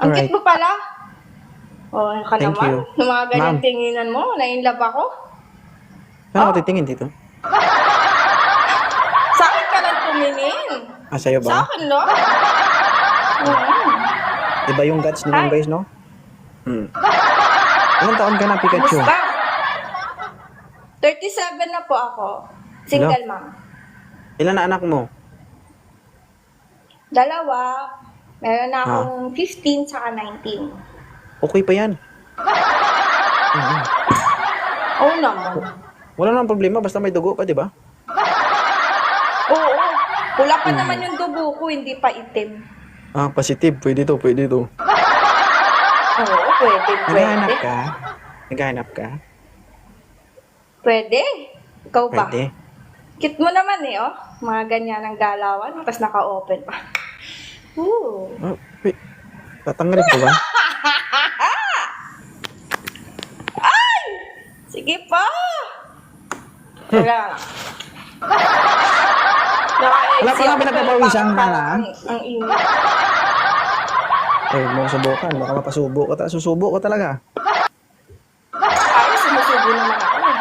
Ang cute Alright. mo pala. Oh, ka Thank naman. you. Yung mga ganyan Ma'am. tinginan mo, na-inlove ako. Saan ako Oh. titingin dito? Sa akin ka lang tumingin. Ah, sa'yo Sa ba? akin, no? Mm. Iba yung guts nyo Hi. guys, no? Hmm. Ilang taon ka na, Pikachu? Kumusta? 37 na po ako. Single mom. Ilan na anak mo? Dalawa. Meron na akong 15 saka 19. Okay pa yan. Mhm. Oo naman. Wala namang problema, basta may dugo pa, di ba? Oo. Pula pa naman yung dugo ko, hindi pa itim. Ah, positive. Pwede to, pwede to. Oo, pwede, Naghahanap pwede. ka? Naghahanap ka? Pwede. Ikaw ba? Pwede. Cute mo naman eh, oh. Mga ganyan ang galawan, tapos naka-open pa. Ooh. Oh, wait. Tatanggalin ko ba? Sige pa! Wala. Wala pa nga pinagpapawisan ka na? Ang init. Eh, mo subukan. Baka mapasubo ka. Susubo ka talaga. Ay, sumusubo naman ako eh.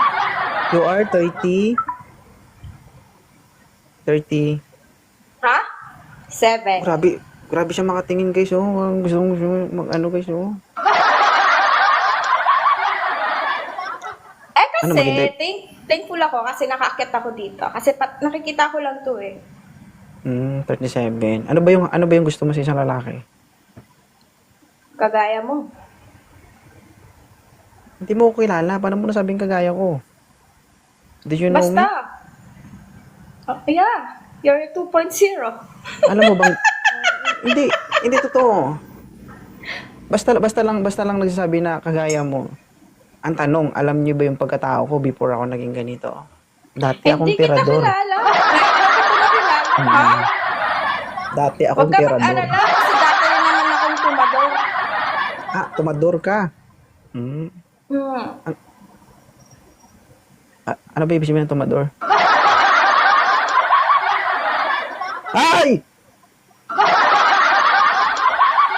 You are 30. 30. Ha? 7. Grabe. Grabe siya makatingin guys. Oh. Gusto mag-ano guys. Oh. Kasi, Ano, maganda? thankful ako kasi nakaakyat ako dito. Kasi nakikita ko lang to eh. 37. Ano ba yung gusto mo sa isang lalaki? Kagaya mo. Hindi mo ko kilala. Paano mo nasabing kagaya ko? Did you know Basta. me? Oh, yeah. You're 2.0. Alam mo bang hindi totoo. Basta lang nagsasabi na kagaya mo. Ang tanong, alam niyo ba yung pagkatao ko before ako naging ganito? Dati akong Hindi kita tirador. kilala. Ngayon lang kita nakilala. Ha? Dati Huwag akong ka tirador. mag-alala kasi dati rin naman akong tumador. Ah, tumador ka. Hmm. Ano ba ibig sabihin ng tumador? Ay!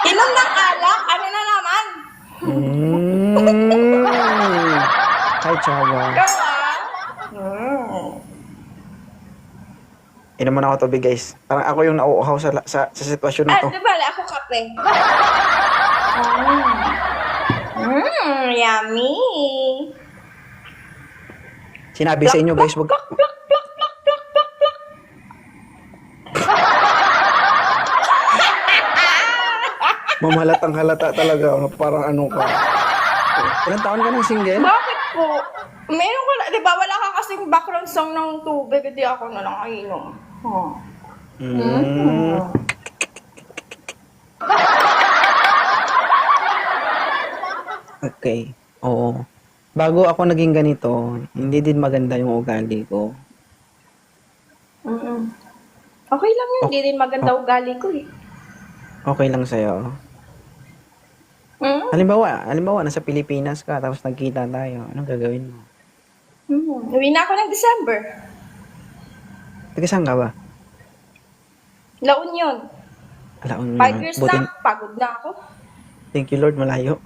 Inom ng alak? Ano na naman? Hi, Chawa. Ikaw ah? Inom mo na ako tubig, guys. Parang ako yung nauuhaw sa sitwasyon na to. Di ba? Ako kape. Yummy. Sinabi sa inyo, guys, wag... Plak, plak, plak, plak, plak, plak, plak. Mamahalatang halata talaga. Parang ano ka. Ilang taon ka nang single? Bakit po? Meron ko, di ba wala ka kasing background song ng tubig, hindi ako na lang inom. Oh. Okay. Oo. Bago ako naging ganito, hindi din maganda yung ugali ko. Okay lang yun, hindi din maganda ugali ko eh. Okay lang sa'yo. Mm. Halimbawa, nasa Pilipinas ka, tapos nagkita tayo. Anong gagawin mo? Uwi na ako ng December. Taga saan ka ba? La Union. Alaon 5 years na, pagod na ako. Thank you Lord, malayo.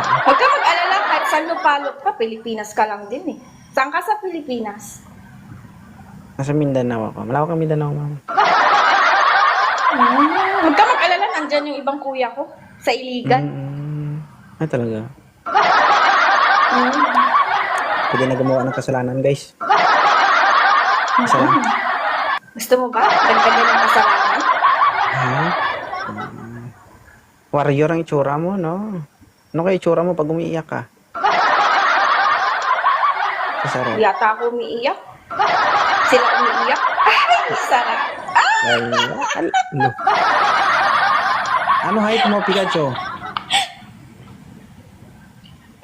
Huwag ka mag-alala, kahit saan lupalop ka, Pilipinas ka lang din eh. Saan ka sa Pilipinas? Nasa Mindanao ako. Malawak ang Mindanao, ma'am. Huwag ka mag-alala, nandyan yung ibang kuya ko. Sa Iligan. Ay, talaga. Pwede na gumawa ng kasalanan, guys. Kasalanan. Gusto mo ba? Ganda-ganda ng kasalanan? Ha? Warrior ang itsura mo, no? Ano kaya itsura mo pag umiiyak ka? Kasarap. Yata ako umiiyak. Sila umiiyak. Ay, sarap. Ay, ano? Ano height mo, Pikachu?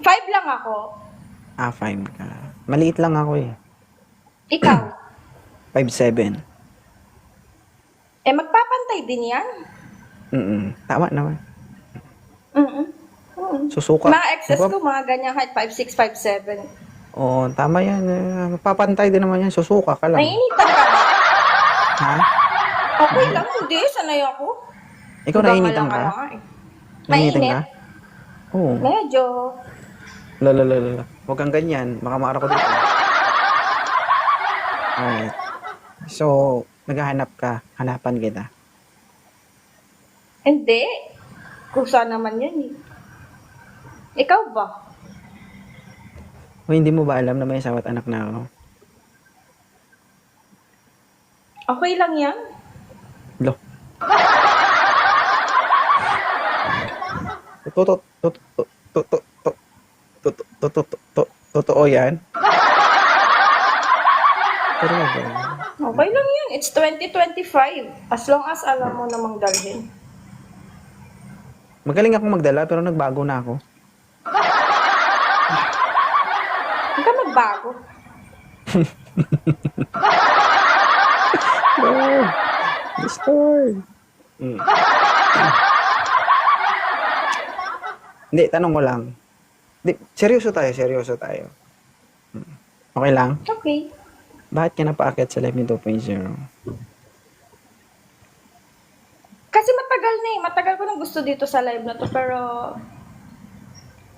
5 lang ako. 5 ka. Maliit lang ako eh. Ikaw? 5'7". Eh, magpapantay din yan. Tama naman. Mm-mm. Susuka. Mga exes ko, mga ganyan height, 5'6", 5'7". Oo, tama yan. Papantay din naman yan. Susuka ka lang. Nainitan ka ba? Ha? Okay lang, hindi. Sanay ako. Ikaw nainitan Gumala ka? na nga eh. Nainitan Mainit. ka? Oo. Medyo. Lala. Huwag kang ganyan. Makamara ko dito. Alright. So, naghahanap ka. Hanapan kita. Hindi. Kusa naman yan eh. Ikaw ba? O hindi mo ba alam na may asawa at anak na ako? Okay lang yan. Lo. Totoo yan? Talaga. Okay lang yan. It's 2025. As long as alam mo namang dalhin. Magaling akong magdala pero nagbago na ako. Huwag ka magbago. Lord. Yes, Lord. Hindi, tanong ko lang. Hindi, seryoso tayo. Okay lang? Okay. Bakit ka napaakyat sa Live Me 2.0? Kasi matagal na eh. Matagal ko nang gusto dito sa live na to. Pero,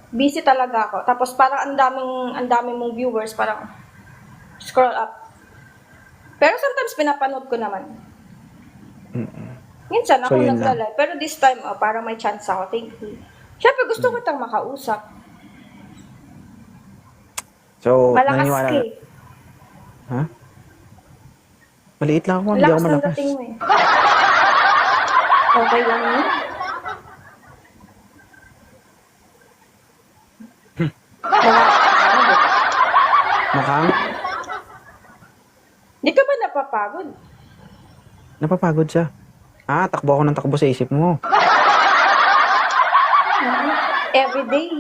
busy talaga ako. Tapos parang ang daming mong viewers. Parang, scroll up. Pero sometimes pinapanood ko naman. Minsan ako So, yun nagla-live. Pero this time, parang may chance ako. Thank you. Siyempre, gusto ko itang makausap. So, Malakas naniniwala ka eh. Ha? Maliit lang ako, hindi ako Lakas ng malakas. dating mo eh. Okay lang yun. Mukhang Di ka ba napapagod? napapagod siya. Takbo ako ng takbo sa isip mo. Every day.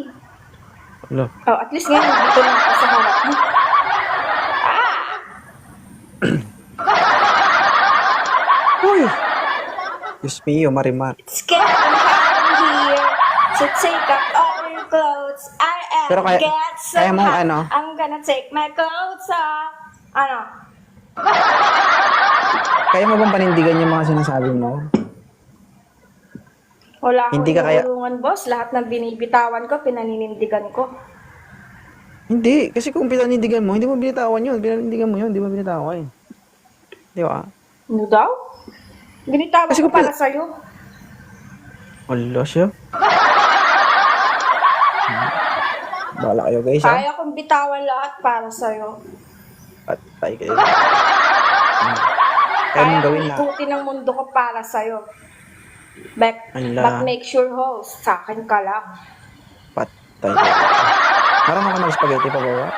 Lo. Oh, at least ngayon, dito na ako sa harap mo. Uy! Diyos mio, Marimar. It's getting hot in here. So take off all your clothes. I am Pero kaya- get so kaya mong hot. ano? I'm gonna take my clothes off. Ano? Kaya mo bang panindigan yung mga sinasabi mo? Wala akong Hindi ka kaya- inuulungan, boss. Lahat ng binibitawan ko, pinaninindigan ko. Hindi, kasi kung pinanindigan mo, hindi mo binitawan yun. Pinanindigan mo yun, hindi mo binitawan. Di ba? Ano daw? Binitawan Kasi ko kung para sa'yo. Wala siya. Bala kayo guys, ha? Kaya kong bitawan lahat para sa'yo. Patay kayo. Kaya mong Kaya gawin kong na. ikutin ang mundo ko para sa'yo. Ala. But make sure, host, sa akin ka lang. Patay kayo. Marunong ka mag-spaghetti pa ba?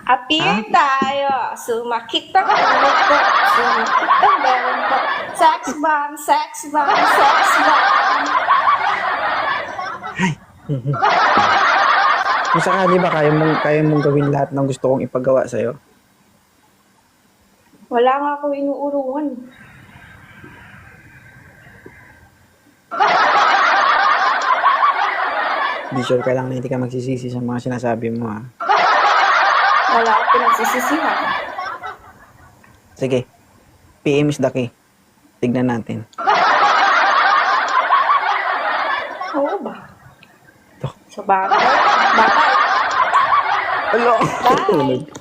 Appear tayo. Sumakit ang ulo ko. Sumakit ang meron ko. Sex bomb, sex bomb, sex bomb. Kung sakali ba kaya mong gawin lahat ng gusto kong ipagawa sa'yo? Wala nga ako inuurungan. Be sure ka lang na hindi ka magsisisi sa mga sinasabi mo, ha? Wala akong pinagsisisihan. Sige. PM is the key. Tignan natin. Oo ba? Ito. So, bye-bye. Bye-bye. Hello! Bye.